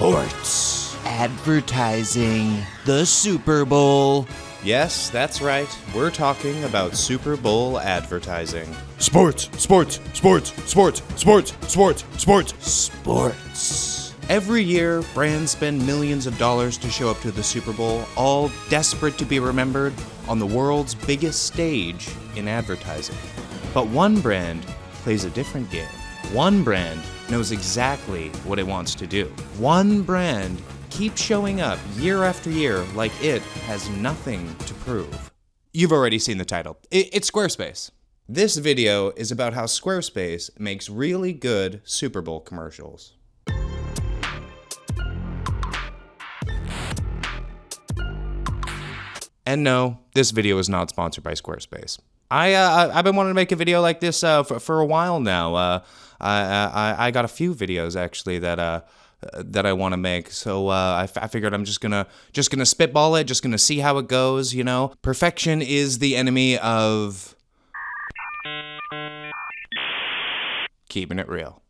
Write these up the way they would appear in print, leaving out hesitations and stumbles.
Sports. Advertising. The Super Bowl. Yes, that's right. We're talking about Super Bowl advertising. Sports. Every year, brands spend millions of dollars to show up to the Super Bowl, all desperate to be remembered on the world's biggest stage in advertising. But one brand plays a different game. One brand knows exactly what it wants to do. One brand keeps showing up year after year like it has nothing to prove. You've already seen the title. It's Squarespace. This video is about how Squarespace makes really good Super Bowl commercials. And no, this video is not sponsored by Squarespace. I've been wanting to make a video like this for a while now. I got a few videos actually that I want to make. So I figured I'm just gonna spitball it, just gonna see how it goes. You know, perfection is the enemy of keeping it real.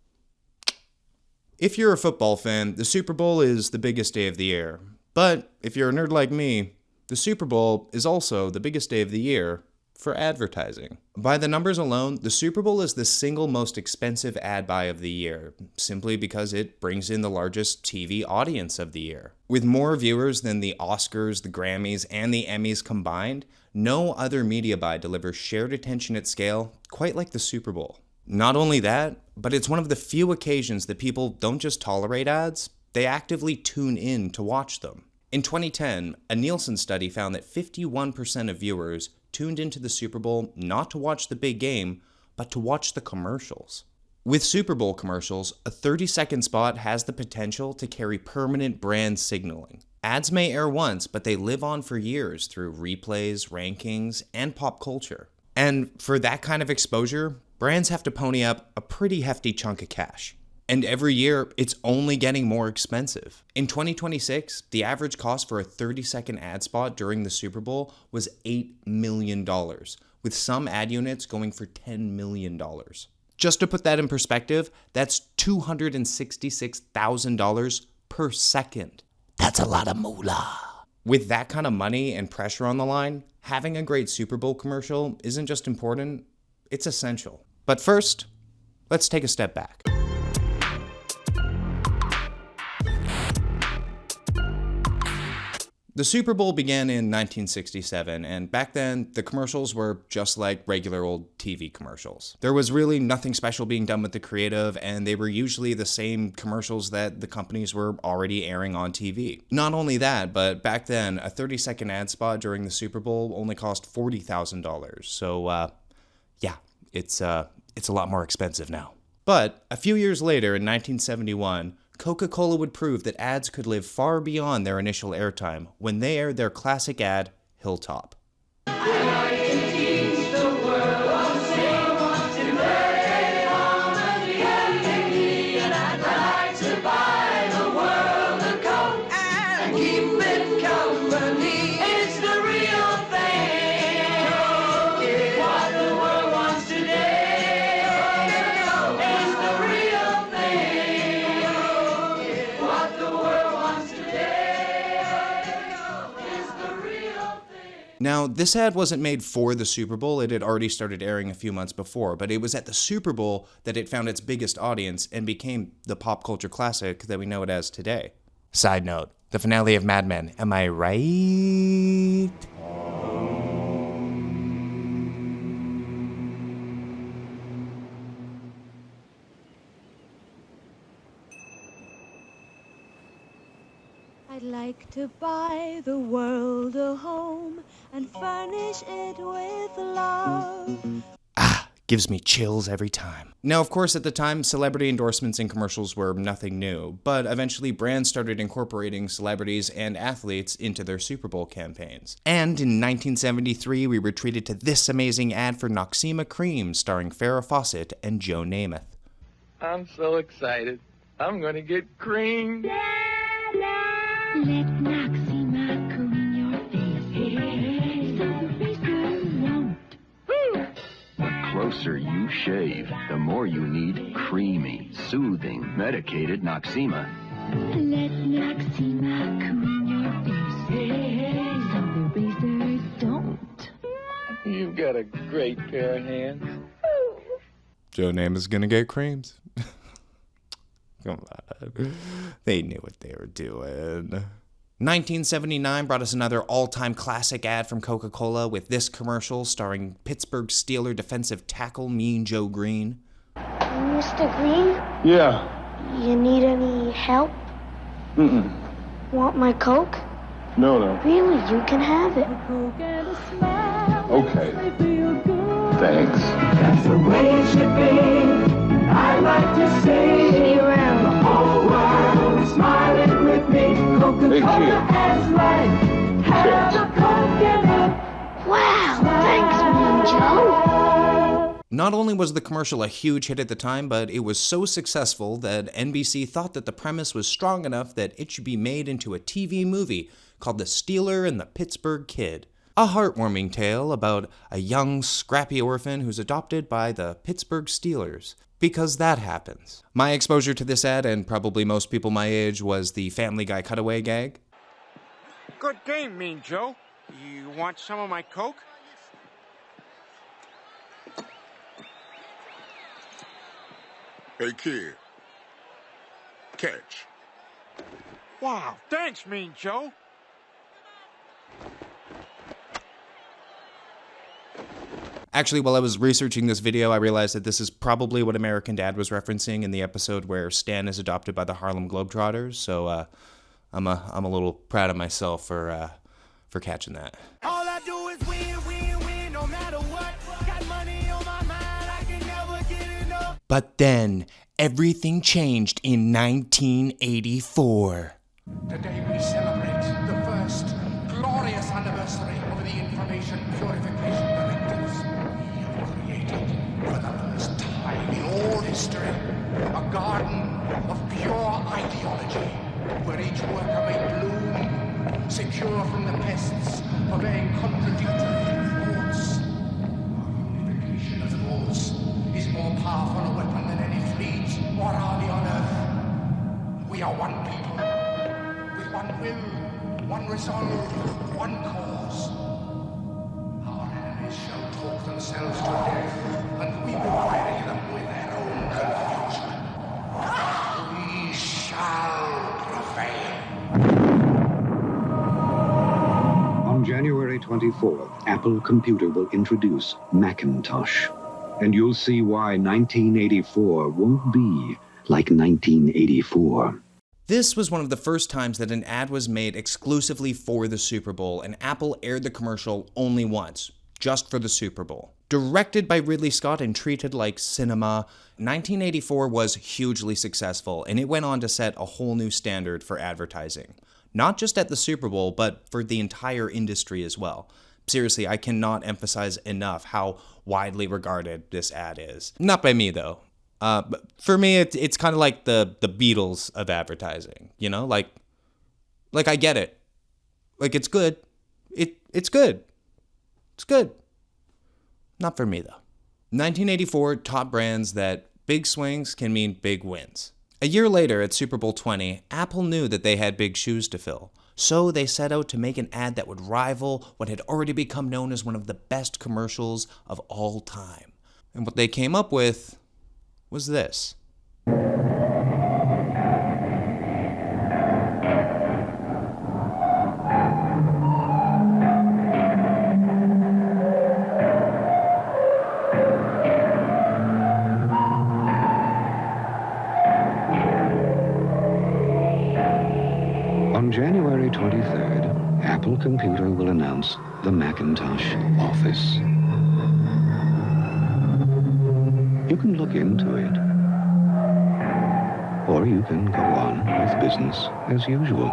If you're a football fan, the Super Bowl is the biggest day of the year. But if you're a nerd like me, the Super Bowl is also the biggest day of the year for advertising. By the numbers alone, the Super Bowl is the single most expensive ad buy of the year, simply because it brings in the largest TV audience of the year. With more viewers than the Oscars, the Grammys, and the Emmys combined, no other media buy delivers shared attention at scale quite like the Super Bowl. Not only that, but it's one of the few occasions that people don't just tolerate ads, they actively tune in to watch them. In 2010, a Nielsen study found that 51% of viewers tuned into the Super Bowl not to watch the big game, but to watch the commercials. With Super Bowl commercials, a 30-second spot has the potential to carry permanent brand signaling. Ads may air once, but they live on for years through replays, rankings, and pop culture. And for that kind of exposure, brands have to pony up a pretty hefty chunk of cash. And every year, it's only getting more expensive. In 2026, the average cost for a 30-second ad spot during the Super Bowl was $8 million, with some ad units going for $10 million. Just to put that in perspective, that's $266,000 per second. That's a lot of moolah. With that kind of money and pressure on the line, having a great Super Bowl commercial isn't just important, it's essential. But first, let's take a step back. The Super Bowl began in 1967, and back then, the commercials were just like regular old TV commercials. There was really nothing special being done with the creative, and they were usually the same commercials that the companies were already airing on TV. Not only that, but back then, a 30-second ad spot during the Super Bowl only cost $40,000. So, yeah, it's a lot more expensive now. But a few years later, in 1971, Coca-Cola would prove that ads could live far beyond their initial airtime when they aired their classic ad, Hilltop. Now, this ad wasn't made for the Super Bowl. It had already started airing a few months before, but it was at the Super Bowl that it found its biggest audience and became the pop culture classic that we know it as today. Side note, the finale of Mad Men, am I right? I'd like to buy the world a home and furnish it with love. Gives me chills every time. Now, of course, at the time, celebrity endorsements in commercials were nothing new, but eventually brands started incorporating celebrities and athletes into their Super Bowl campaigns. And in 1973, we were treated to this amazing ad for Noxzema Cream starring Farrah Fawcett and Joe Namath. I'm so excited. I'm gonna get cream. Let Noxzema cream your face. So the face girl won't. The closer you shave, the more you need creamy, soothing, medicated Noxzema. Let Maxima clean your face. So the razor don't. You've got a great pair of hands. Joe Namath's gonna get creams. Come on. They knew what they were doing. 1979 brought us another all-time classic ad from Coca-Cola with this commercial starring Pittsburgh Steelers defensive tackle Mean Joe Green. Mr. Green, Yeah. you need any help? Mm-mm. Want my Coke? No, no. Really, you can have it. Okay. Thanks. That's the way it should be. I like to say See you around. the whole world is smiling with me. Coca-Cola kid. has life. Have a Coke and a Wow, thanks, Mean Joe. Not only was the commercial a huge hit at the time, but it was so successful that NBC thought that the premise was strong enough that it should be made into a TV movie called The Steeler and the Pittsburgh Kid. A heartwarming tale about a young, scrappy orphan who's adopted by the Pittsburgh Steelers. Because that happens. My exposure to this ad, and probably most people my age, was the Family Guy cutaway gag. Good game, Mean Joe. You want some of my Coke? Hey, kid. Catch. Wow, thanks, Mean Joe. Actually, while I was researching this video, I realized that this is probably what American Dad was referencing in the episode where Stan is adopted by the Harlem Globetrotters, so I'm a little proud of myself for catching that. all I do is win, win, win, no matter what. Got money on my mind, I can never get enough. But then, everything changed in 1984. Today we celebrate the first glorious anniversary of the Information Purification Directives. We have created, for the first time in all history, a garden of pure ideology, where each worker may bloom, secure from the pests of a contradictory thoughts. Our unification of thoughts is more powerful a weapon than any fleet or army on earth. We are one people, with one will, one resolve, one cause. Our enemies shall talk themselves to death, and we will bury them with their own confusion. We shall prevail. On January 24th, Apple Computer will introduce Macintosh. And you'll see why 1984 won't be like 1984. This was one of the first times that an ad was made exclusively for the Super Bowl, and Apple aired the commercial only once, just for the Super Bowl. Directed by Ridley Scott and treated like cinema, 1984 was hugely successful, and it went on to set a whole new standard for advertising. Not just at the Super Bowl, but for the entire industry as well. Seriously, I cannot emphasize enough how widely regarded this ad is. Not by me, though. But for me, it's kind of like the Beatles of advertising, you know? Like I get it. Like, it's good. It's good. It's good. Not for me, though. 1984 taught brands that big swings can mean big wins. A year later, at Super Bowl 20, Apple knew that they had big shoes to fill. So they set out to make an ad that would rival what had already become known as one of the best commercials of all time. And what they came up with was this. On January 23rd, Apple Computer will announce the Macintosh Office. You can look into it, or you can go on with business as usual.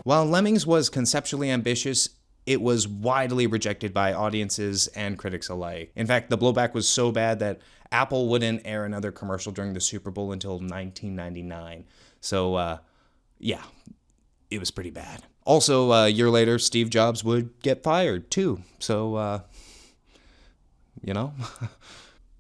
While Lemmings was conceptually ambitious, it was widely rejected by audiences and critics alike. In fact, the blowback was so bad that Apple wouldn't air another commercial during the Super Bowl until 1999. So, yeah, it was pretty bad. Also, a year later, Steve Jobs would get fired, too. So, you know?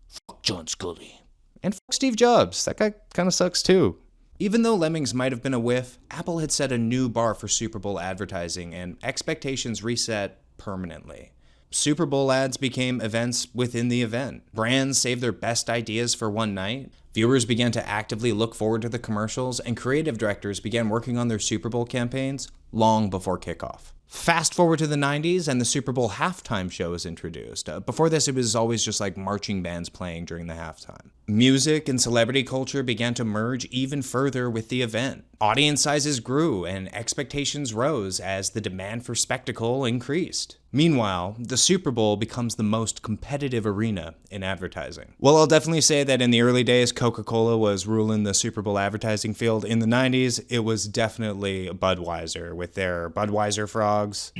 Fuck John Scully. And fuck Steve Jobs. That guy kind of sucks, too. Even though Lemmings might have been a whiff, Apple had set a new bar for Super Bowl advertising, and expectations reset permanently. Super Bowl ads became events within the event. Brands saved their best ideas for one night. Viewers began to actively look forward to the commercials, and creative directors began working on their Super Bowl campaigns long before kickoff. Fast forward to the 90s, and the Super Bowl halftime show was introduced. Before this, it was always just like marching bands playing during the halftime. Music and celebrity culture began to merge even further with the event. Audience sizes grew, and expectations rose as the demand for spectacle increased. Meanwhile, the Super Bowl becomes the most competitive arena in advertising. Well, I'll definitely say that in the early days, Coca-Cola was ruling the Super Bowl advertising field. In the 90s, it was definitely Budweiser with their Budweiser frogs.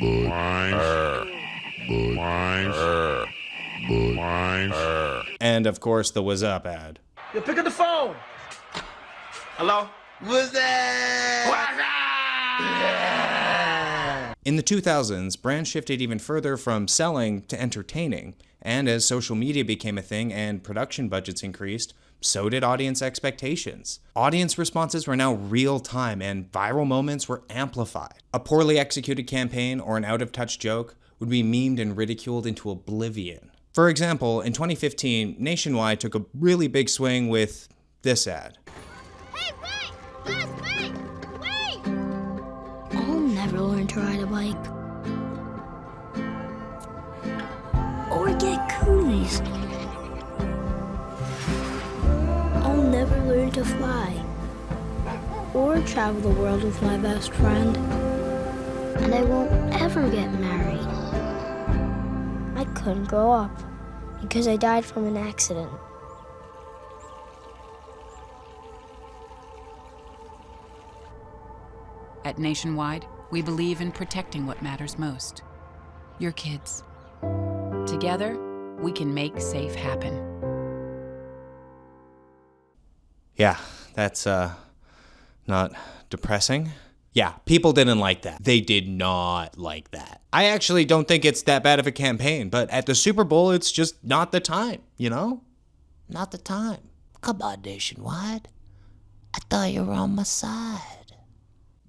And of course, the What's Up ad. You pick up the phone. Hello? What's that? In the 2000s, brands shifted even further from selling to entertaining, and as social media became a thing and production budgets increased, so did audience expectations. Audience responses were now real-time, and viral moments were amplified. A poorly executed campaign or an out-of-touch joke would be memed and ridiculed into oblivion. For example, in 2015, Nationwide took a really big swing with this ad. Hey, wait! Guys, wait! Wait! I'll never learn to ride a bike. Or get coolies. I'll never learn to fly. Or travel the world with my best friend. And I won't ever get married. I couldn't grow up because I died from an accident. At Nationwide, we believe in protecting what matters most. Your kids. Together, we can make safe happen. Yeah, that's, not depressing. Yeah, people didn't like that. They did not like that. I actually don't think it's that bad of a campaign, but at the Super Bowl, it's just not the time, you know? Not the time. Come on, Nationwide. I thought you were on my side.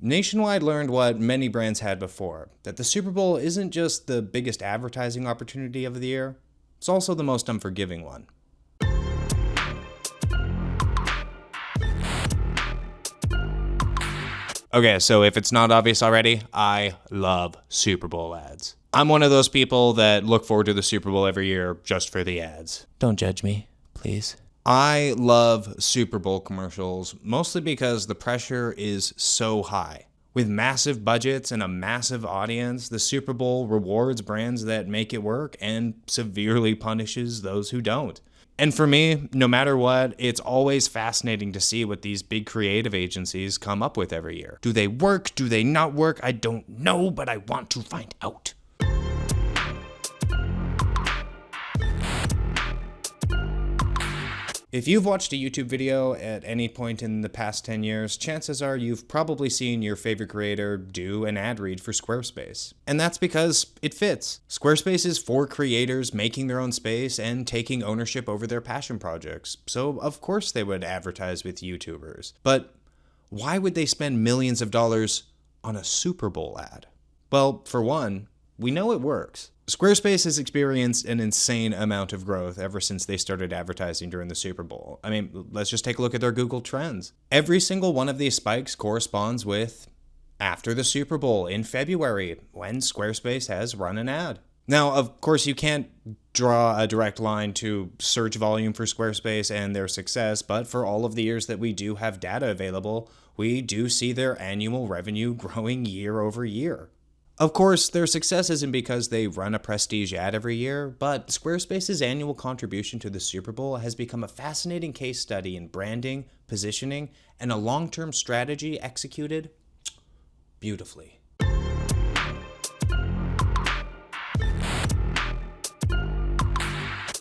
Nationwide learned what many brands had before, that the Super Bowl isn't just the biggest advertising opportunity of the year, it's also the most unforgiving one. Okay, so if it's not obvious already, I love Super Bowl ads. I'm one of those people that look forward to the Super Bowl every year just for the ads. Don't judge me, please. I love Super Bowl commercials, mostly because the pressure is so high. With massive budgets and a massive audience, the Super Bowl rewards brands that make it work and severely punishes those who don't. And for me, no matter what, it's always fascinating to see what these big creative agencies come up with every year. Do they work? Do they not work? I don't know, but I want to find out. If you've watched a YouTube video at any point in the past 10 years, chances are you've probably seen your favorite creator do an ad read for Squarespace. And that's because it fits. Squarespace is for creators making their own space and taking ownership over their passion projects. So of course they would advertise with YouTubers. But why would they spend millions of dollars on a Super Bowl ad? Well, for one, we know it works. Squarespace has experienced an insane amount of growth ever since they started advertising during the Super Bowl. I mean, let's just take a look at their Google Trends. Every single one of these spikes corresponds with after the Super Bowl in February, when Squarespace has run an ad. Now, of course, you can't draw a direct line to search volume for Squarespace and their success, but for all of the years that we do have data available, we do see their annual revenue growing year over year. Of course, their success isn't because they run a prestige ad every year, but Squarespace's annual contribution to the Super Bowl has become a fascinating case study in branding, positioning, and a long-term strategy executed beautifully.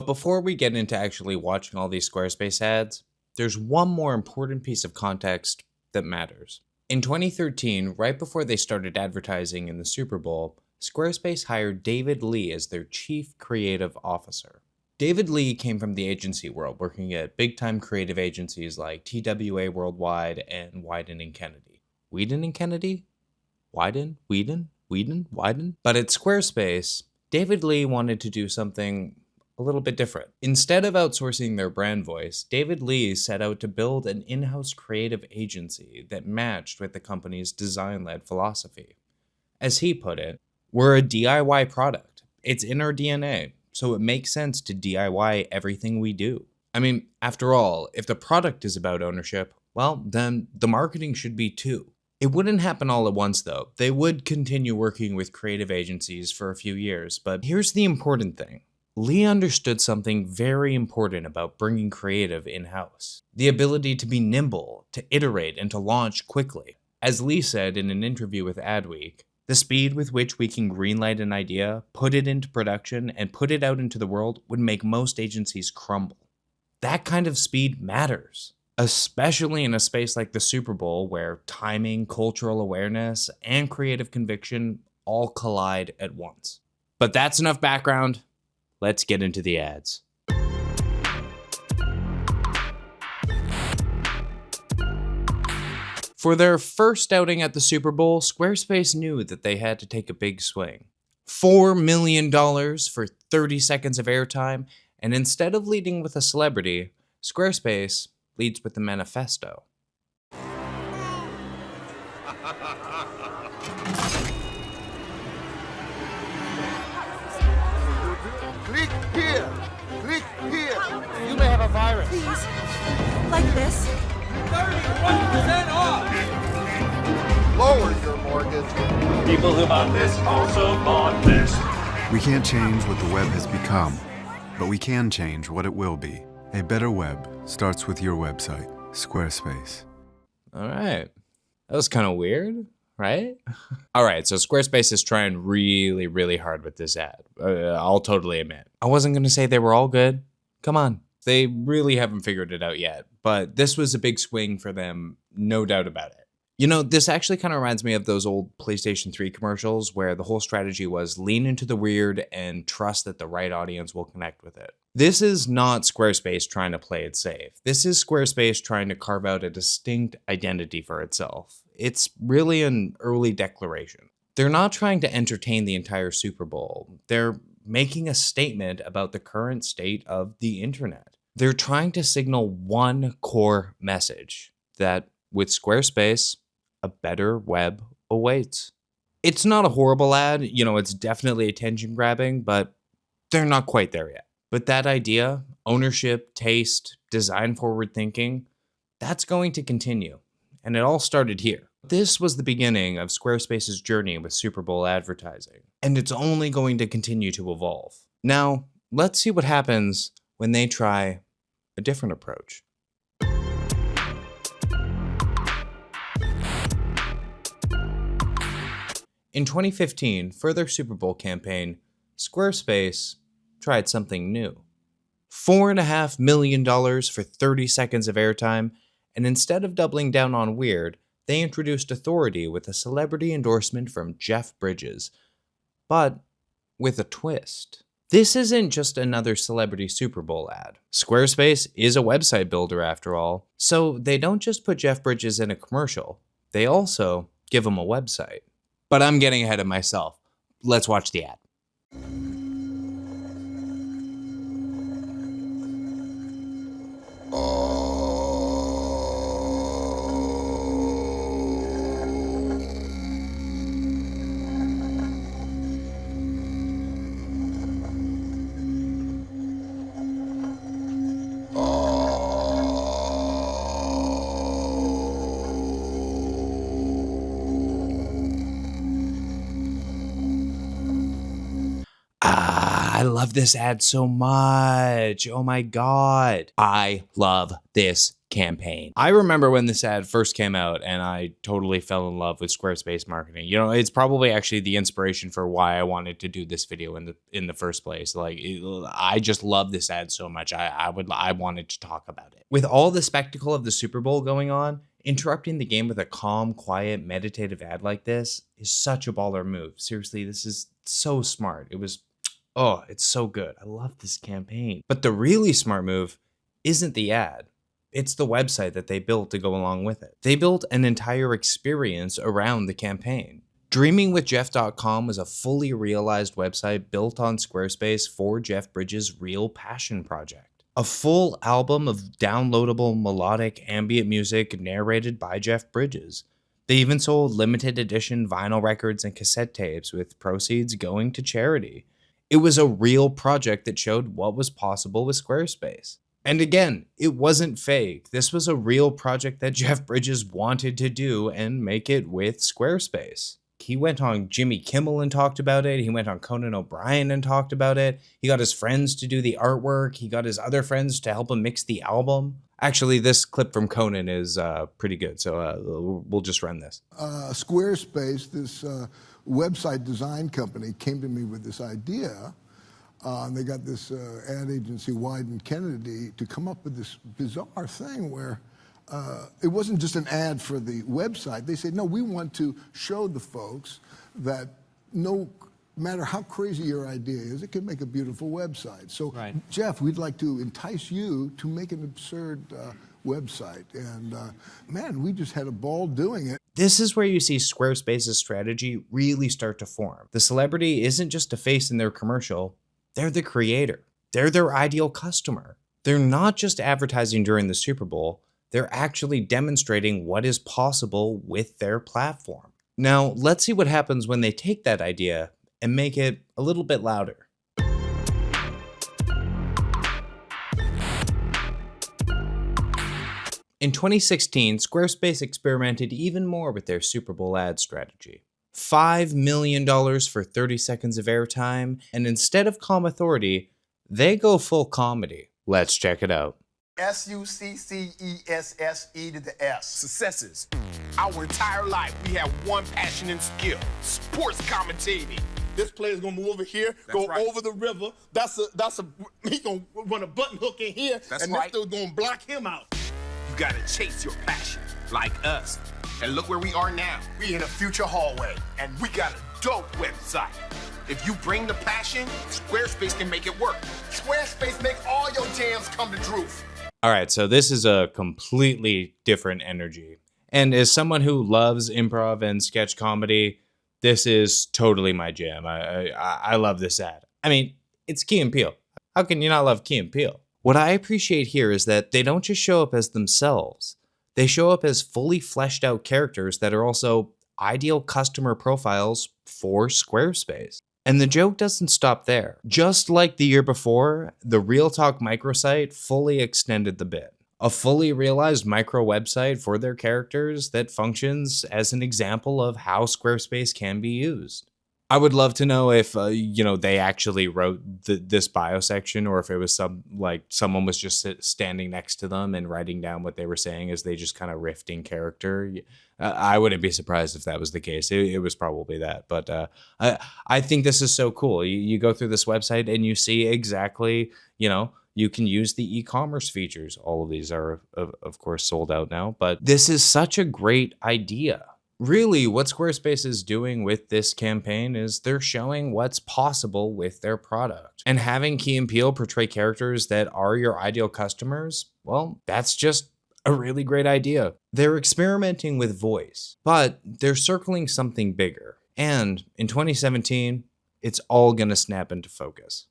Before we get into actually watching all these Squarespace ads, there's one more important piece of context that matters. In 2013, right before they started advertising in the Super Bowl, Squarespace hired David Lee as their chief creative officer. David Lee came from the agency world, working at big-time creative agencies like TWA Worldwide and Wieden and Kennedy. Wieden and Kennedy? Wieden? But at Squarespace, David Lee wanted to do something a little bit different. Instead of outsourcing their brand voice, David Lee set out to build an in-house creative agency that matched with the company's design-led philosophy. As he put it, we're a DIY product. It's in our DNA, so it makes sense to DIY everything we do. I mean, after all, if the product is about ownership, well, then the marketing should be too. It wouldn't happen all at once, though. They would continue working with creative agencies for a few years, but here's the important thing. Lee understood something very important about bringing creative in-house. The ability to be nimble, to iterate, and to launch quickly. As Lee said in an interview with Adweek, the speed with which we can greenlight an idea, put it into production, and put it out into the world would make most agencies crumble. That kind of speed matters, especially in a space like the Super Bowl where timing, cultural awareness, and creative conviction all collide at once. But that's enough background. Let's get into the ads. For their first outing at the Super Bowl, Squarespace knew that they had to take a big swing. $4 million for 30 seconds of airtime, and instead of leading with a celebrity, Squarespace leads with a manifesto. Click here. Click here. You may have a virus. Please. Like this. 31% off. Lower your mortgage. People who bought this also bought this. We can't change what the web has become, but we can change what it will be. A better web starts with your website, Squarespace. All right. That was kind of weird, right? All right, so Squarespace is trying really, really hard with this ad. I'll totally admit. I wasn't going to say they were all good. Come on. They really haven't figured it out yet, but this was a big swing for them, no doubt about it. You know, this actually kind of reminds me of those old PlayStation 3 commercials where the whole strategy was lean into the weird and trust that the right audience will connect with it. This is not Squarespace trying to play it safe. This is Squarespace trying to carve out a distinct identity for itself. It's really an early declaration. They're not trying to entertain the entire Super Bowl. They're making a statement about the current state of the internet. They're trying to signal one core message, that with Squarespace, a better web awaits. It's not a horrible ad, you know, it's definitely attention grabbing, but they're not quite there yet. But that idea, ownership, taste, design forward thinking, that's going to continue. And it all started here. This was the beginning of Squarespace's journey with Super Bowl advertising, and it's only going to continue to evolve. Now, let's see what happens when they try a different approach. In 2015, for their Super Bowl campaign, Squarespace tried something new. $4.5 million for 30 seconds of airtime, and instead of doubling down on weird, they introduced authority with a celebrity endorsement from Jeff Bridges, but with a twist. This isn't just another celebrity Super Bowl ad. Squarespace is a website builder after all, so they don't just put Jeff Bridges in a commercial, they also give him a website. But I'm getting ahead of myself. Let's watch the ad. I love this ad so much. Oh my God. I love this campaign. I remember when this ad first came out and I totally fell in love with Squarespace marketing. You know, it's probably actually the inspiration for why I wanted to do this video in the first place. Like, I just love this ad so much. I wanted to talk about it. With all the spectacle of the Super Bowl going on, Interrupting the game with a calm, quiet, meditative ad like this is such a baller move. Seriously, this is so smart. It's so good. I love this campaign. But the really smart move isn't the ad. It's the website that they built to go along with it. They built an entire experience around the campaign. DreamingWithJeff.com was a fully realized website built on Squarespace for Jeff Bridges' real passion project. A full album of downloadable melodic ambient music narrated by Jeff Bridges. They even sold limited edition vinyl records and cassette tapes with proceeds going to charity. It was a real project that showed what was possible with Squarespace. And again, it wasn't fake. This was a real project that Jeff Bridges wanted to do and make it with Squarespace. He went on Jimmy Kimmel and talked about it. He went on Conan O'Brien and talked about it. He got his friends to do the artwork. He got his other friends to help him mix the album. Actually, this clip from Conan is pretty good, so we'll just run this. Squarespace, this website design company, came to me with this idea. And they got this ad agency, Wyden Kennedy, to come up with this bizarre thing where it wasn't just an ad for the website. They said, no, we want to show the folks that no matter how crazy your idea is, it can make a beautiful website. So, right. Jeff, we'd like to entice you to make an absurd website. And man, we just had a ball doing it. This is where you see Squarespace's strategy really start to form. The celebrity isn't just a face in their commercial, they're the creator. They're their ideal customer. They're not just advertising during the Super Bowl, they're actually demonstrating what is possible with their platform. Now, let's see what happens when they take that idea and make it a little bit louder. In 2016, Squarespace experimented even more with their Super Bowl ad strategy. $5 million for 30 seconds of airtime, and instead of calm authority, they go full comedy. Let's check it out. SUCCESSE to the S. Successes. Our entire life, we have one passion and skill: sports commentating. This player's gonna move over here, over the river. He's gonna run a button hook in here, and this dude's gonna block him out. You gotta chase your passion, like us. And look where we are now. We in a future hallway, and we got a dope website. If you bring the passion, Squarespace can make it work. Squarespace makes all your jams come to truth. All right, so this is a completely different energy. And as someone who loves improv and sketch comedy, this is totally my jam. I love this ad. I mean, it's Key and Peele. How can you not love Key and Peele? What I appreciate here is that they don't just show up as themselves. They show up as fully fleshed out characters that are also ideal customer profiles for Squarespace. And the joke doesn't stop there. Just like the year before, the Real Talk microsite fully extended the bit. A fully realized micro website for their characters that functions as an example of how Squarespace can be used. I would love to know if, they actually wrote this bio section, or if it was someone was just standing next to them and writing down what they were saying as they just kind of riffed in character. I wouldn't be surprised if that was the case. It was probably that. But I think this is so cool. You go through this website and you see exactly, you can use the e-commerce features. All of these are, of course, sold out now. But this is such a great idea. Really, what Squarespace is doing with this campaign is they're showing what's possible with their product. And having Key and Peele portray characters that are your ideal customers, well, that's just a really great idea. They're experimenting with voice, but they're circling something bigger. And in 2017, it's all gonna snap into focus.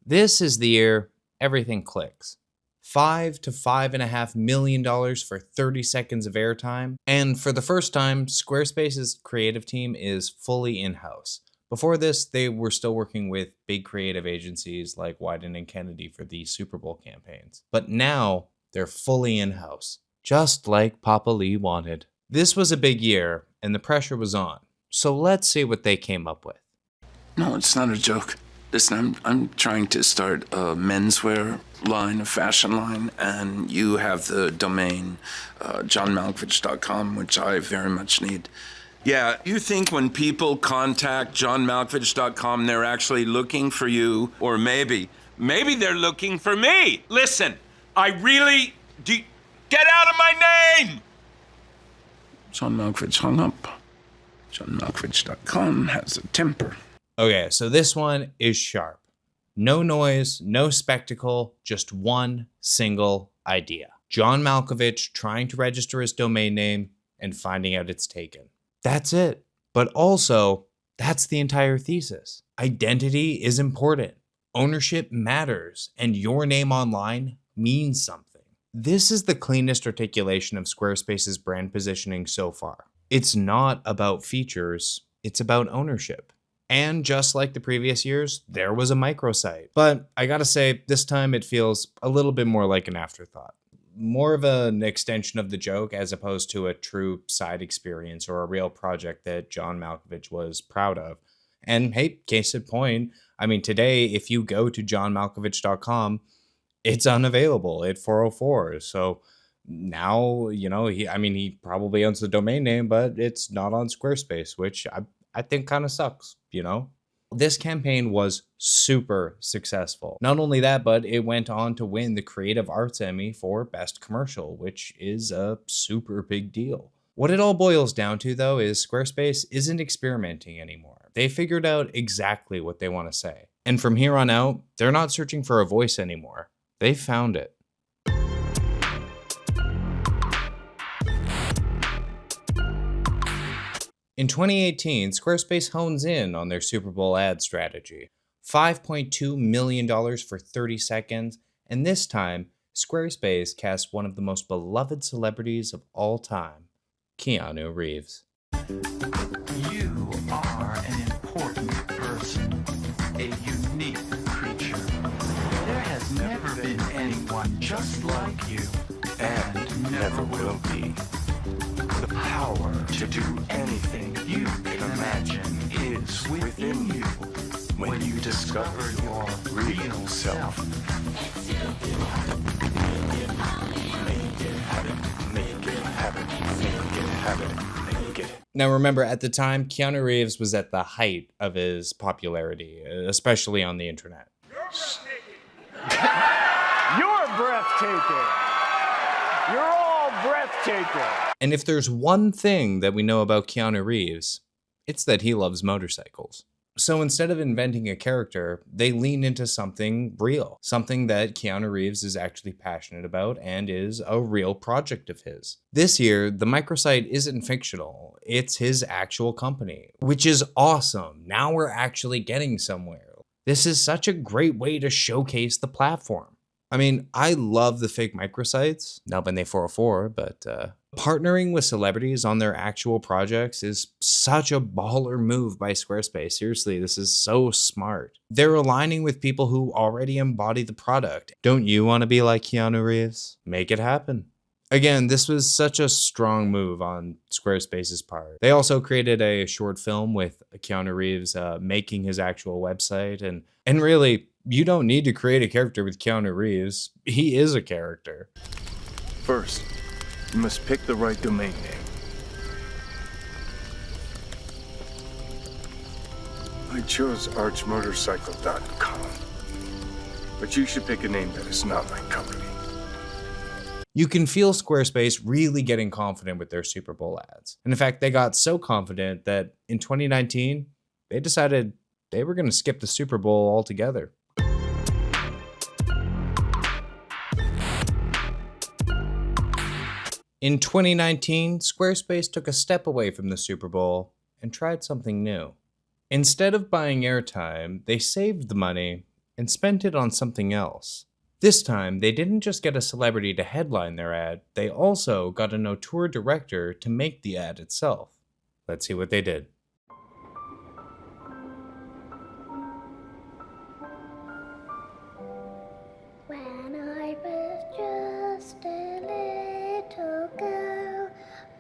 This is the year everything clicks. $5 to $5.5 million for 30 seconds of airtime. And for the first time, Squarespace's creative team is fully in-house. Before this, they were still working with big creative agencies like Wyden and Kennedy for the Super Bowl campaigns. But now, they're fully in-house, just like Papa Lee wanted. This was a big year, and the pressure was on. So let's see what they came up with. No, it's not a joke. Listen, I'm trying to start a menswear line, a fashion line, and you have the domain johnmalkovich.com, which I very much need. Yeah, you think when people contact johnmalkovich.com, they're actually looking for you, or maybe Maybe they're looking for me. Listen, I really... Get out of my name! John Malkovich hung up. JohnMalkovich.com has a temper. Okay, so this one is sharp. No noise, no spectacle, just one single idea. John Malkovich trying to register his domain name and finding out it's taken. That's it. But also, that's the entire thesis. Identity is important. Ownership matters, and your name online means something. This is the cleanest articulation of Squarespace's brand positioning so far. It's not about features, it's about ownership. And just like the previous years, there was a microsite. But I gotta say, this time it feels a little bit more like an afterthought. More of an extension of the joke as opposed to a true side experience or a real project that John Malkovich was proud of. And hey, case in point, I mean, today, if you go to johnmalkovich.com, it's unavailable at 404. So now, he probably owns the domain name, but it's not on Squarespace, which I think kind of sucks, This campaign was super successful. Not only that, but it went on to win the Creative Arts Emmy for Best Commercial, which is a super big deal. What it all boils down to, though, is Squarespace isn't experimenting anymore. They figured out exactly what they want to say. And from here on out, they're not searching for a voice anymore. They found it. In 2018, Squarespace hones in on their Super Bowl ad strategy. $5.2 million for 30 seconds, and this time, Squarespace cast one of the most beloved celebrities of all time, Keanu Reeves. You are an important person, a unique creature. There has never been anyone just like you, and never will be. The power to do anything you can imagine is within you when you discover your real self. Now remember, at the time, Keanu Reeves was at the height of his popularity, especially on the internet. You're breathtaking. You're all breathtaking. And if there's one thing that we know about Keanu Reeves, it's that he loves motorcycles. So instead of inventing a character, they lean into something real, something that Keanu Reeves is actually passionate about and is a real project of his. This year, the microsite isn't fictional, it's his actual company, which is awesome. Now we're actually getting somewhere. This is such a great way to showcase the platform. I mean, I love the fake microsites, not when they 404, but partnering with celebrities on their actual projects is such a baller move by Squarespace. Seriously, this is so smart. They're aligning with people who already embody the product. Don't you want to be like Keanu Reeves? Make it happen. Again, this was such a strong move on Squarespace's part. They also created a short film with Keanu Reeves making his actual website. And really, you don't need to create a character with Keanu Reeves. He is a character. First, you must pick the right domain name. I chose archmotorcycle.com. But you should pick a name that is not my company. You can feel Squarespace really getting confident with their Super Bowl ads. And in fact, they got so confident that in 2019, they decided they were going to skip the Super Bowl altogether. In 2019, Squarespace took a step away from the Super Bowl and tried something new. Instead of buying airtime, they saved the money and spent it on something else. This time, they didn't just get a celebrity to headline their ad, they also got an auteur director to make the ad itself. Let's see what they did. When I was just a little girl,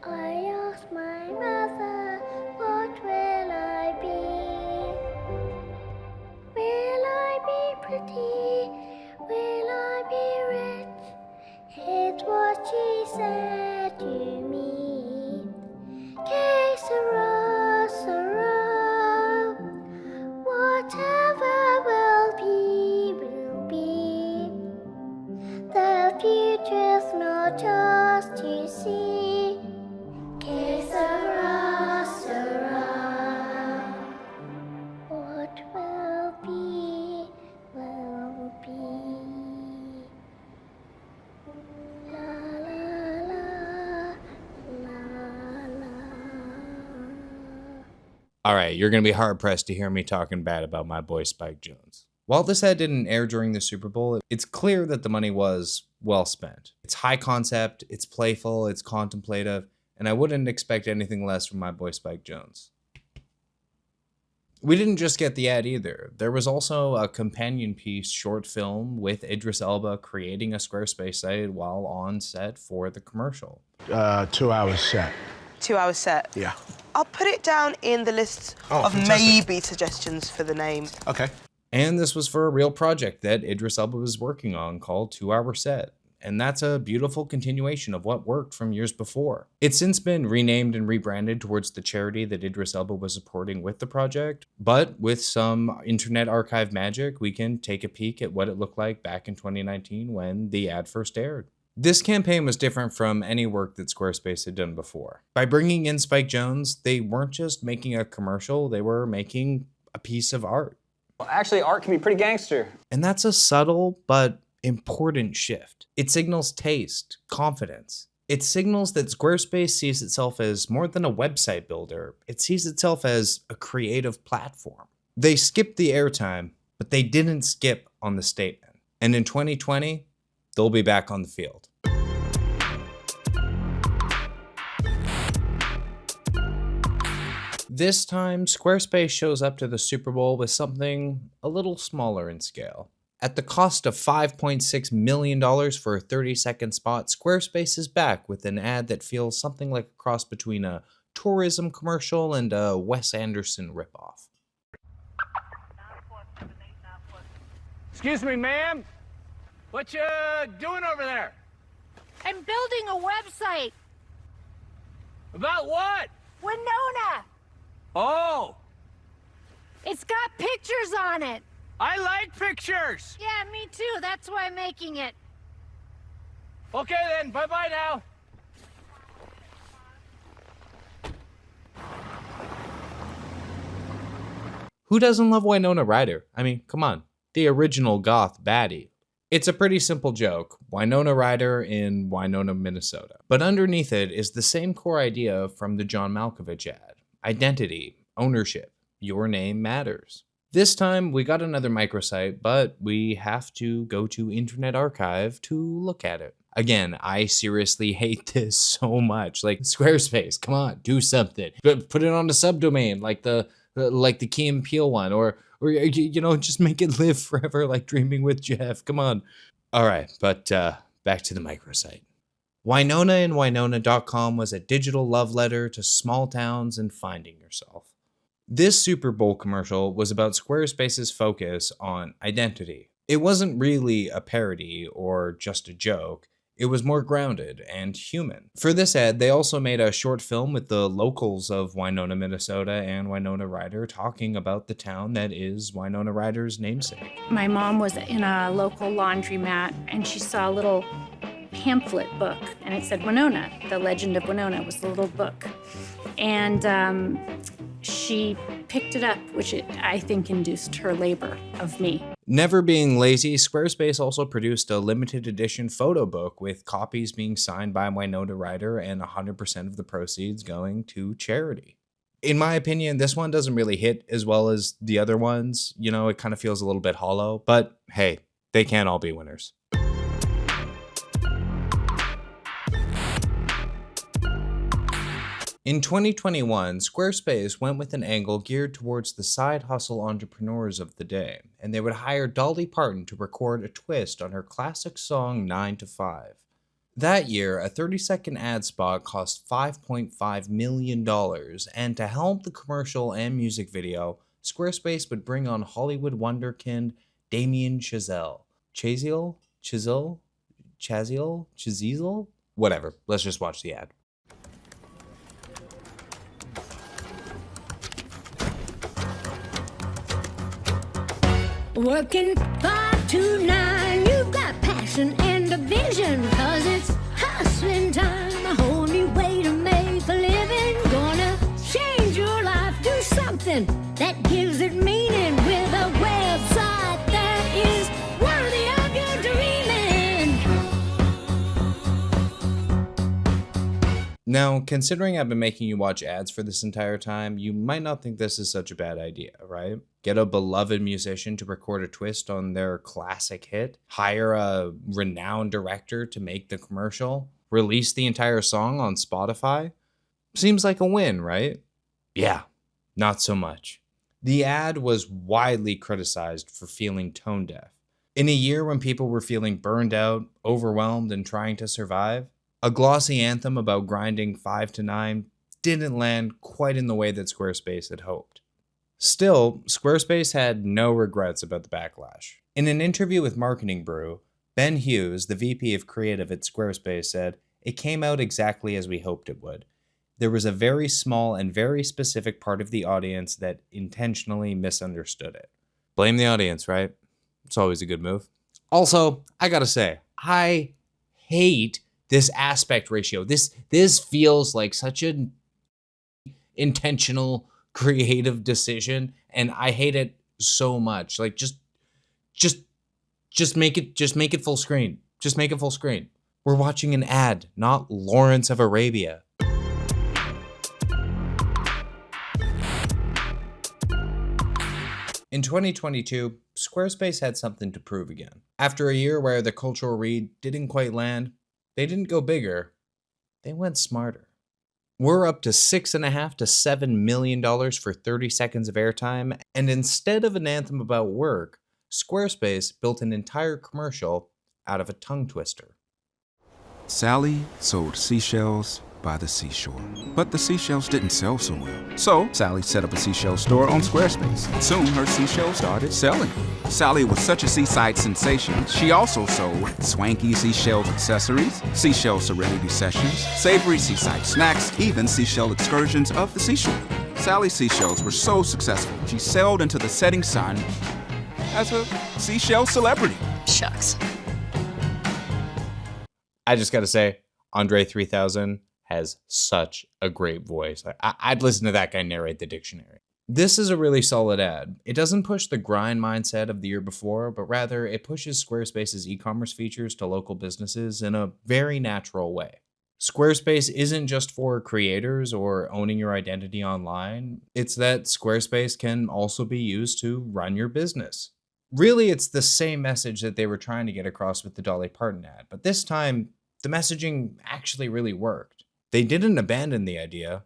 I asked my mother, what will I be? Will I be pretty? Will I be rich? It's what she said to me. Que sera, All right, you're going to be hard-pressed to hear me talking bad about my boy Spike Jonze. While this ad didn't air during the Super Bowl, it's clear that the money was well spent. It's high concept, it's playful, it's contemplative, and I wouldn't expect anything less from my boy Spike Jonze. We didn't just get the ad either. There was also a companion piece short film with Idris Elba creating a Squarespace site while on set for the commercial. 2 hours set. 2 hours set? Yeah. I'll put it down in the list of fantastic. maybe suggestions for the name. Okay. And this was for a real project that Idris Elba was working on called 2 Hour Set. And that's a beautiful continuation of what worked from years before. It's since been renamed and rebranded towards the charity that Idris Elba was supporting with the project, but with some Internet Archive magic, we can take a peek at what it looked like back in 2019 when the ad first aired. This campaign was different from any work that Squarespace had done before. By bringing in Spike Jonze, they weren't just making a commercial, they were making a piece of art. Well, actually, art can be pretty gangster. And that's a subtle but important shift. It signals taste, confidence. It signals that Squarespace sees itself as more than a website builder. It sees itself as a creative platform. They skipped the airtime, but they didn't skip on the statement. And in 2020, they'll be back on the field. This time, Squarespace shows up to the Super Bowl with something a little smaller in scale. At the cost of $5.6 million for a 30-second spot, Squarespace is back with an ad that feels something like a cross between a tourism commercial and a Wes Anderson ripoff. Excuse me, ma'am. What you doing over there? I'm building a website. About what? Winona. Oh. It's got pictures on it. I like pictures. Yeah, me too. That's why I'm making it. Okay then, bye-bye now. Who doesn't love Winona Ryder? I mean, come on. The original goth baddie. It's a pretty simple joke. Winona Ryder in Winona, Minnesota. But underneath it is the same core idea from the John Malkovich ad. Identity, ownership, your name matters. This time, we got another microsite, but we have to go to Internet Archive to look at it. Again, I seriously hate this so much. Like, Squarespace, come on, do something. Put it on a subdomain, like the Key and Peele one, or you know, just make it live forever, like Dreaming with Jeff. Come on. All right, but back to the microsite. Winona and Winona.com was a digital love letter to small towns and finding yourself. This Super Bowl commercial was about Squarespace's focus on identity. It wasn't really a parody or just a joke. It was more grounded and human. For this ad, they also made a short film with the locals of Winona, Minnesota and Winona Ryder talking about the town that is Winona Ryder's namesake. My mom was in a local laundromat and she saw a little pamphlet book and it said Winona. The Legend of Winona was the little book. And she picked it up, which I think induced her labor of me. Never being lazy, Squarespace also produced a limited edition photo book with copies being signed by Winona Ryder and 100% of the proceeds going to charity. In my opinion, this one doesn't really hit as well as the other ones. You know, it kind of feels a little bit hollow, but hey, they can't all be winners. In 2021, Squarespace went with an angle geared towards the side hustle entrepreneurs of the day, and they would hire Dolly Parton to record a twist on her classic song 9 to 5. That year, a 30-second ad spot cost $5.5 million, and to help the commercial and music video, Squarespace would bring on Hollywood wonderkind Damien Chazelle. Chazelle? Whatever, let's just watch the ad. Working 5 to 9, you've got passion and a vision, 'cause it's hustling time, a whole new way to make a living. Gonna change your life, do something that gives it meaning with a website that is worthy of your dreaming. Now, considering I've been making you watch ads for this entire time, you might not think this is such a bad idea, right? Get a beloved musician to record a twist on their classic hit, hire a renowned director to make the commercial, release the entire song on Spotify. Seems like a win, right? Yeah, not so much. The ad was widely criticized for feeling tone deaf. In a year when people were feeling burned out, overwhelmed, and trying to survive, a glossy anthem about grinding 5 to 9 didn't land quite in the way that Squarespace had hoped. Still, Squarespace had no regrets about the backlash. In an interview with Marketing Brew, Ben Hughes, the VP of Creative at Squarespace, said, "It came out exactly as we hoped it would. There was a very small and very specific part of the audience that intentionally misunderstood it." Blame the audience, right? It's always a good move. Also, I gotta say, I hate this aspect ratio. This feels like such an intentional, creative decision, and I hate it so much. Like, just make it full screen. Just make it full screen. We're watching an ad, not Lawrence of Arabia. In 2022, Squarespace had something to prove again. After a year where the cultural read didn't quite land, they didn't go bigger, they went smarter. We're up to $6.5 to $7 million for 30 seconds of airtime, and instead of an anthem about work, Squarespace built an entire commercial out of a tongue twister. Sally sold seashells by the seashore. But the seashells didn't sell so well. So Sally set up a seashell store on Squarespace. Soon her seashells started selling. Sally was such a seaside sensation, she also sold swanky seashell accessories, seashell serenity sessions, savory seaside snacks, even seashell excursions of the seashore. Sally's seashells were so successful, she sailed into the setting sun as a seashell celebrity. Shucks. I just gotta say, André 3000 has such a great voice. I'd listen to that guy narrate the dictionary. This is a really solid ad. It doesn't push the grind mindset of the year before, but rather it pushes Squarespace's e-commerce features to local businesses in a very natural way. Squarespace isn't just for creators or owning your identity online. It's that Squarespace can also be used to run your business. Really, it's the same message that they were trying to get across with the Dolly Parton ad, but this time, the messaging actually really worked. They didn't abandon the idea,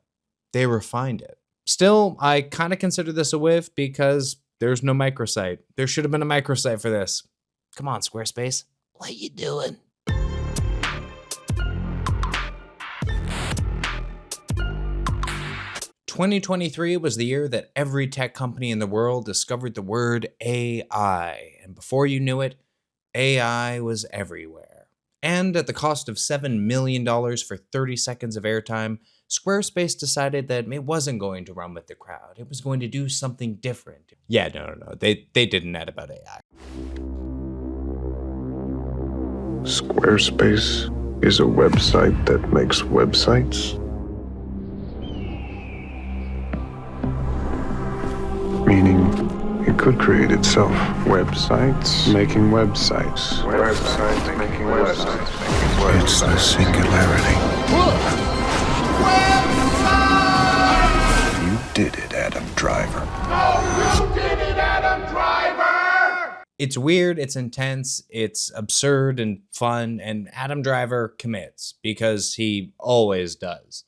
they refined it. Still, I kind of consider this a whiff because there's no microsite. There should have been a microsite for this. Come on, Squarespace. What you doing? "2023 was the year that every tech company in the world discovered the word AI, and before you knew it, AI was everywhere. And at the cost of $7 million for 30 seconds of airtime, Squarespace decided that it wasn't going to run with the crowd. It was going to do something different. Yeah, no. They did an ad about AI. Squarespace is a website that makes websites? Meaning, it could create itself. Websites making websites. Websites making websites. It's the Singularity. You did it, Adam Driver. You did it, Adam Driver! It's weird, it's intense, it's absurd and fun, and Adam Driver commits because he always does.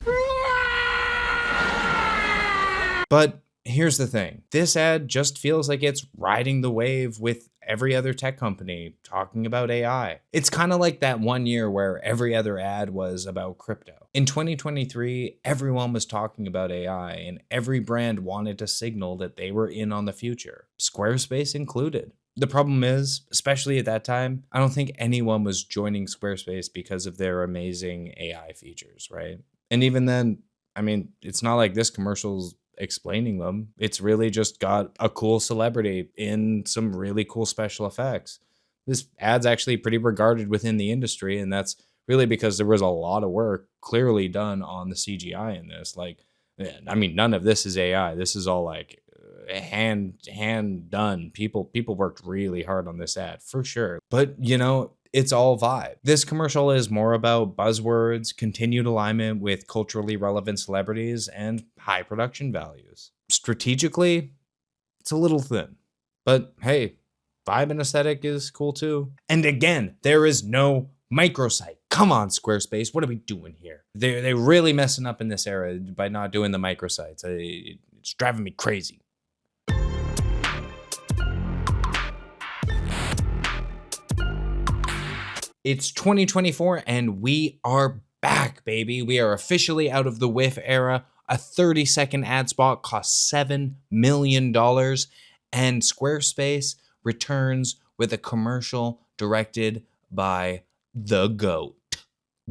But here's the thing. This ad just feels like it's riding the wave with every other tech company talking about AI. It's kind of like that one year where every other ad was about crypto. In 2023, everyone was talking about AI and every brand wanted to signal that they were in on the future, Squarespace included. The problem is, especially at that time, I don't think anyone was joining Squarespace because of their amazing AI features, right? And even then, I mean, it's not like this commercial's explaining them. It's really just got a cool celebrity in some really cool special effects. This ad's actually pretty regarded within the industry, and that's really because there was a lot of work clearly done on the CGI in this. Like, I mean, none of this is AI. This is all like hand done. People worked really hard on this ad for sure. But you know, it's all vibe. This commercial is more about buzzwords, continued alignment with culturally relevant celebrities, and high production values. Strategically, it's a little thin, but hey, vibe and aesthetic is cool too. And again, there is no microsite. Come on, Squarespace, what are we doing here? They're really messing up in this era by not doing the microsites. It's driving me crazy. It's 2024 and we are back, baby. We are officially out of the whiff era. A 30-second ad spot costs $7 million, and Squarespace returns with a commercial directed by the GOAT.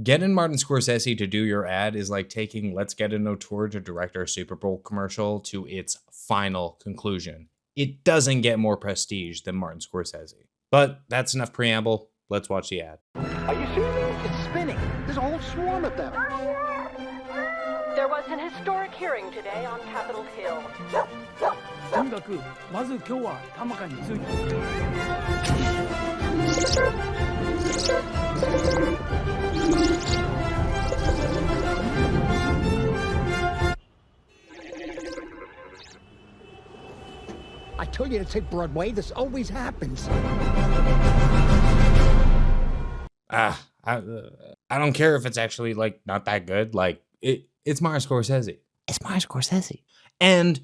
Getting Martin Scorsese to do your ad is like taking Let's Get an Auteur to direct our Super Bowl commercial to its final conclusion. It doesn't get more prestige than Martin Scorsese. But that's enough preamble. Let's watch the ad. Are you serious? It's spinning. There's a whole swarm of them. There was an historic hearing today on Capitol Hill. I told you to take Broadway. This always happens. I don't care if it's actually like not that good. Like it's Martin Scorsese. It's Martin Scorsese. And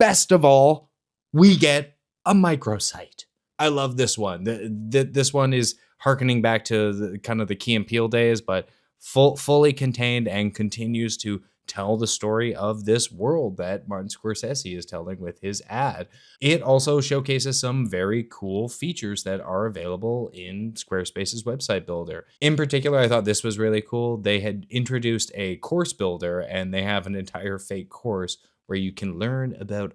best of all, we get a microsite. I love this one. This one is hearkening back to the kind of the Key and Peele days, but fully contained and continues to tell the story of this world that Martin Scorsese is telling with his ad. It also showcases some very cool features that are available in Squarespace's website builder. In particular, I thought this was really cool. They had introduced a course builder, and they have an entire fake course where you can learn about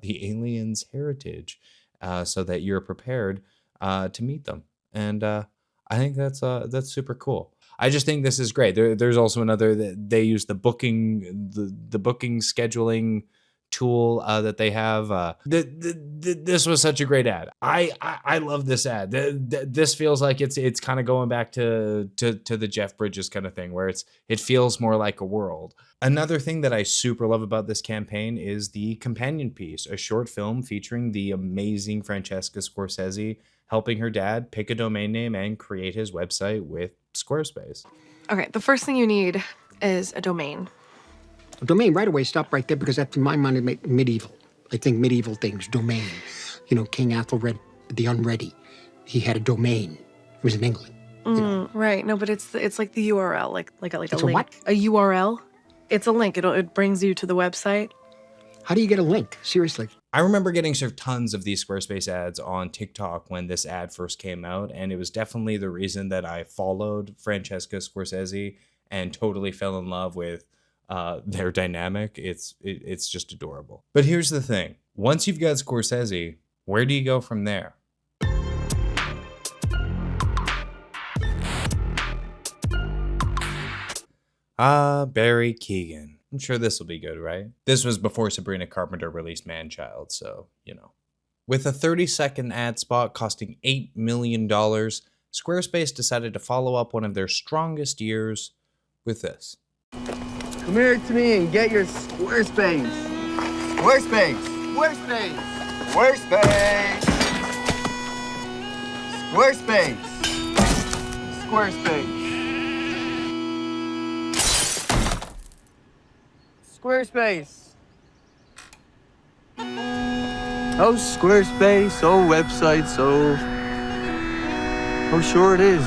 the aliens' heritage so that you're prepared to meet them. And I think that's super cool. I just think this is great. There's also another that they use the booking scheduling tool that they have. This was such a great ad. I love this ad. This feels like it's kind of going back to the Jeff Bridges kind of thing, where it feels more like a world. Another thing that I super love about this campaign is the companion piece, a short film featuring the amazing Francesca Scorsese helping her dad pick a domain name and create his website with Squarespace. Okay, the first thing you need is a domain. A domain, right away, stop right there, because that's in my mind medieval. I think medieval things, domain. You know, King Ethelred the Unready, he had a domain. It was in England. Right, no, but it's like the URL, like a It's link. what? A URL. It's a link. It brings you to the website. How do you get a link? Seriously. I remember getting served tons of these Squarespace ads on TikTok when this ad first came out, and it was definitely the reason that I followed Francesca Scorsese and totally fell in love with their dynamic. It's just adorable. But here's the thing. Once you've got Scorsese, where do you go from there? Barry Keoghan. I'm sure this will be good, right? This was before Sabrina Carpenter released Man-Child, so, you know. With a 30-second ad spot costing $8 million, Squarespace decided to follow up one of their strongest years with this. Come here to me and get your Squarespace. Squarespace. Squarespace. Squarespace. Squarespace. Squarespace. Squarespace. Oh, Squarespace, oh, websites, oh, sure it is.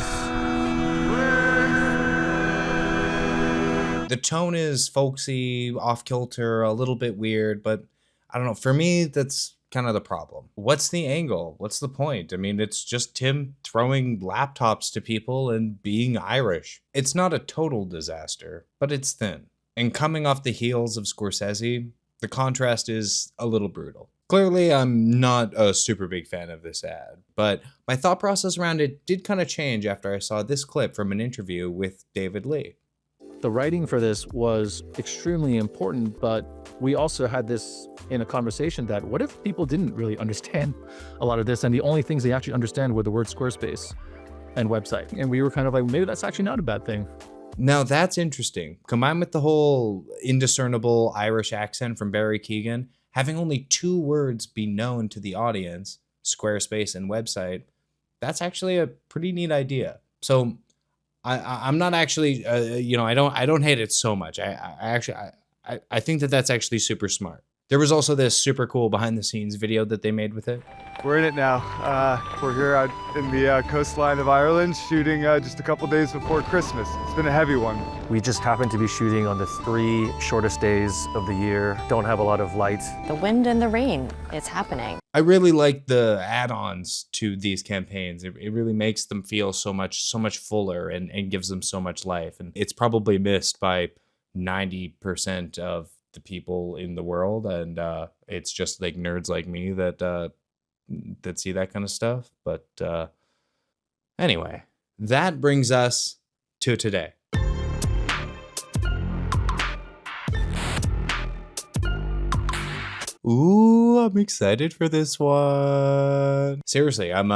The tone is folksy, off-kilter, a little bit weird, but I don't know. For me, that's kind of the problem. What's the angle? What's the point? I mean, it's just Tim throwing laptops to people and being Irish. It's not a total disaster, but it's thin. And coming off the heels of Scorsese, the contrast is a little brutal. Clearly, I'm not a super big fan of this ad, but my thought process around it did kind of change after I saw this clip from an interview with David Lee. The writing for this was extremely important, but we also had this in a conversation that what if people didn't really understand a lot of this, and the only things they actually understand were the word Squarespace? and website. And we were kind of like, maybe that's actually not a bad thing. Now that's interesting. Combined with the whole indiscernible Irish accent from Barry Keoghan, having only 2 words be known to the audience, Squarespace and website, that's actually a pretty neat idea. So I'm not actually, I don't hate it so much. I think that that's actually super smart. There was also this super cool behind the scenes video that they made with it. We're in it now. We're here out in the coastline of Ireland, shooting just a couple days before Christmas. It's been a heavy one. We just happened to be shooting on the 3 shortest days of the year. Don't have a lot of light. The wind and the rain, it's happening. I really like the add-ons to these campaigns. It really makes them feel so much fuller and gives them so much life. And it's probably missed by 90% of the people in the world, and it's just like nerds like me that see that kind of stuff. But anyway, that brings us to today. Ooh, I'm excited for this one. Seriously, I'm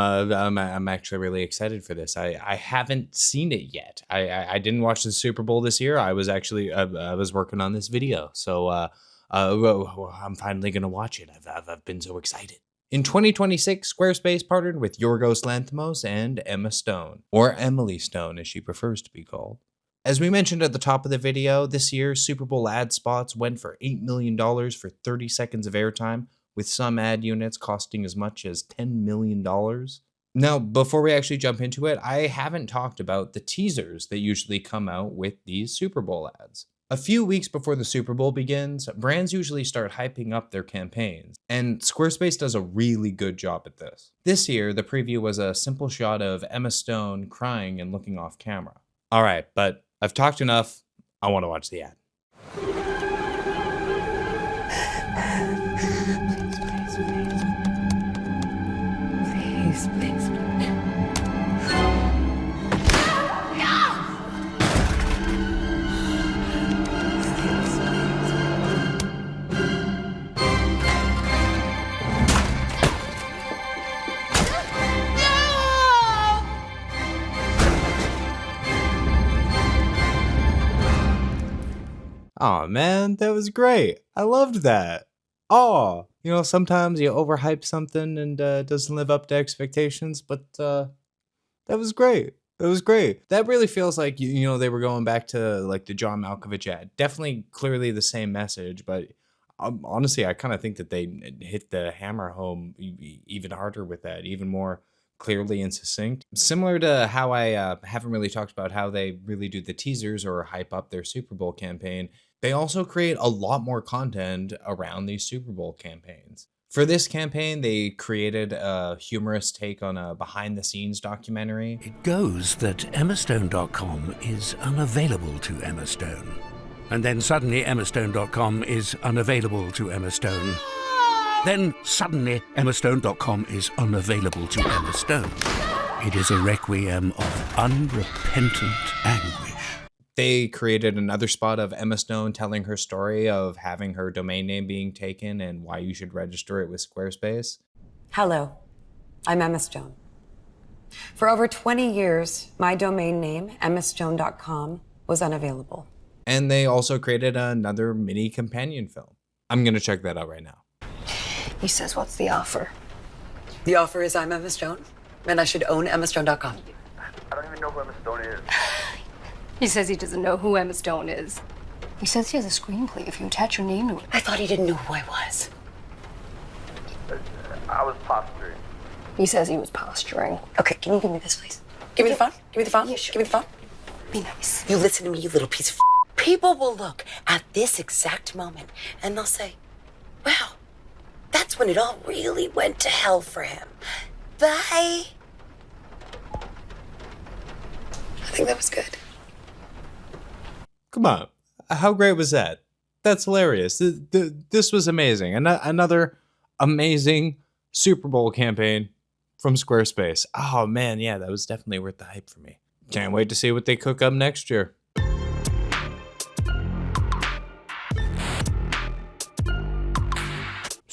actually really excited for this. I haven't seen it yet. I didn't watch the Super Bowl this year. I was actually I was working on this video, so I'm finally gonna watch it. I've been so excited. In 2026, Squarespace partnered with Yorgos Lanthimos and Emma Stone, or Emily Stone as she prefers to be called. As we mentioned at the top of the video, this year, Super Bowl ad spots went for $8 million for 30 seconds of airtime, with some ad units costing as much as $10 million. Now, before we actually jump into it, I haven't talked about the teasers that usually come out with these Super Bowl ads. A few weeks before the Super Bowl begins, brands usually start hyping up their campaigns, and Squarespace does a really good job at this. This year, the preview was a simple shot of Emma Stone crying and looking off camera. All right, but I've talked enough. I want to watch the ad. Please, please. Oh man, that was great. I loved that. Oh, sometimes you overhype something and doesn't live up to expectations, but that was great. It was great. That really feels like they were going back to like the John Malkovich ad. Definitely, clearly the same message, but honestly, I kind of think that they hit the hammer home even harder with that, even more clearly and succinct. Similar to how I haven't really talked about how they really do the teasers or hype up their Super Bowl campaign. They also create a lot more content around these Super Bowl campaigns. For this campaign, they created a humorous take on a behind-the-scenes documentary. It goes that EmmaStone.com is unavailable to Emma Stone. And then suddenly EmmaStone.com is unavailable to Emma Stone. Then suddenly EmmaStone.com is unavailable to Emma Stone. It is a requiem of unrepentant anguish. They created another spot of Emma Stone telling her story of having her domain name being taken and why you should register it with Squarespace. Hello, I'm Emma Stone. For over 20 years, my domain name, EmmaStone.com, was unavailable. And they also created another mini companion film. I'm going to check that out right now. He says, what's the offer? The offer is I'm Emma Stone, and I should own EmmaStone.com. I don't even know who Emma Stone is. He says he doesn't know who Emma Stone is. He says he has a screenplay if you attach your name to it. I thought he didn't know who I was. I was posturing. He says he was posturing. Okay, can you give me this, please? Give me the phone. Give me the phone. Yeah, sure. Give me the phone. Be nice. You listen to me, you little piece of People will look at this exact moment and they'll say, wow, that's when it all really went to hell for him. Bye. I think that was good. Come on. How great was that? That's hilarious. This was amazing. Another amazing Super Bowl campaign from Squarespace. Oh, man. Yeah, that was definitely worth the hype for me. Can't wait to see what they cook up next year.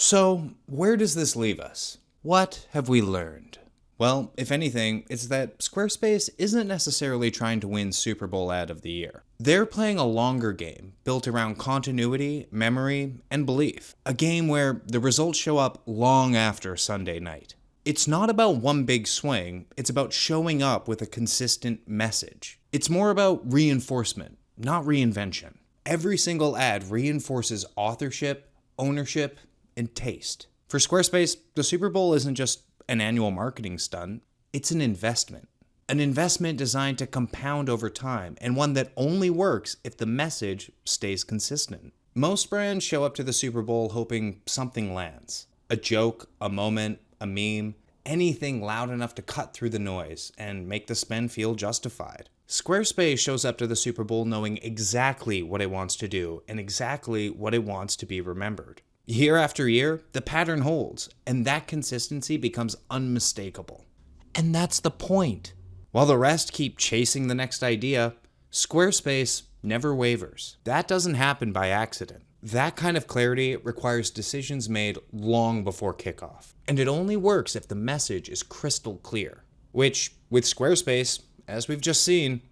So, where does this leave us? What have we learned? Well, if anything, it's that Squarespace isn't necessarily trying to win Super Bowl Ad of the Year. They're playing a longer game, built around continuity, memory, and belief. A game where the results show up long after Sunday night. It's not about one big swing, it's about showing up with a consistent message. It's more about reinforcement, not reinvention. Every single ad reinforces authorship, ownership, and taste. For Squarespace, the Super Bowl isn't just an annual marketing stunt, it's an investment. An investment designed to compound over time, and one that only works if the message stays consistent. Most brands show up to the Super Bowl hoping something lands. A joke, a moment, a meme, anything loud enough to cut through the noise and make the spend feel justified. Squarespace shows up to the Super Bowl knowing exactly what it wants to do and exactly what it wants to be remembered. Year after year, the pattern holds, and that consistency becomes unmistakable. And that's the point. While the rest keep chasing the next idea, Squarespace never wavers. That doesn't happen by accident. That kind of clarity requires decisions made long before kickoff. And it only works if the message is crystal clear, which, with Squarespace, as we've just seen,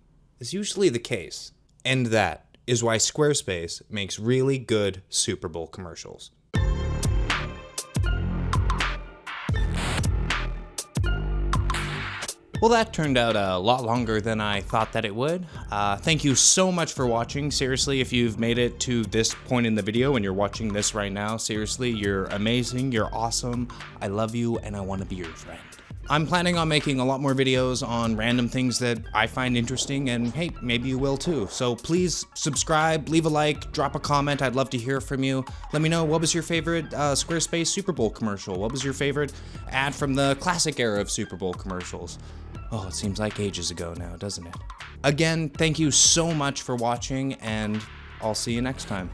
is usually the case. And that is why Squarespace makes really good Super Bowl commercials. Well, that turned out a lot longer than I thought that it would. Thank you so much for watching. Seriously, if you've made it to this point in the video and you're watching this right now, seriously, you're amazing, you're awesome, I love you, and I want to be your friend. I'm planning on making a lot more videos on random things that I find interesting, and hey, maybe you will too. So please subscribe, leave a like, drop a comment. I'd love to hear from you. Let me know, what was your favorite Squarespace Super Bowl commercial? What was your favorite ad from the classic era of Super Bowl commercials? Oh, it seems like ages ago now, doesn't it? Again, thank you so much for watching, and I'll see you next time.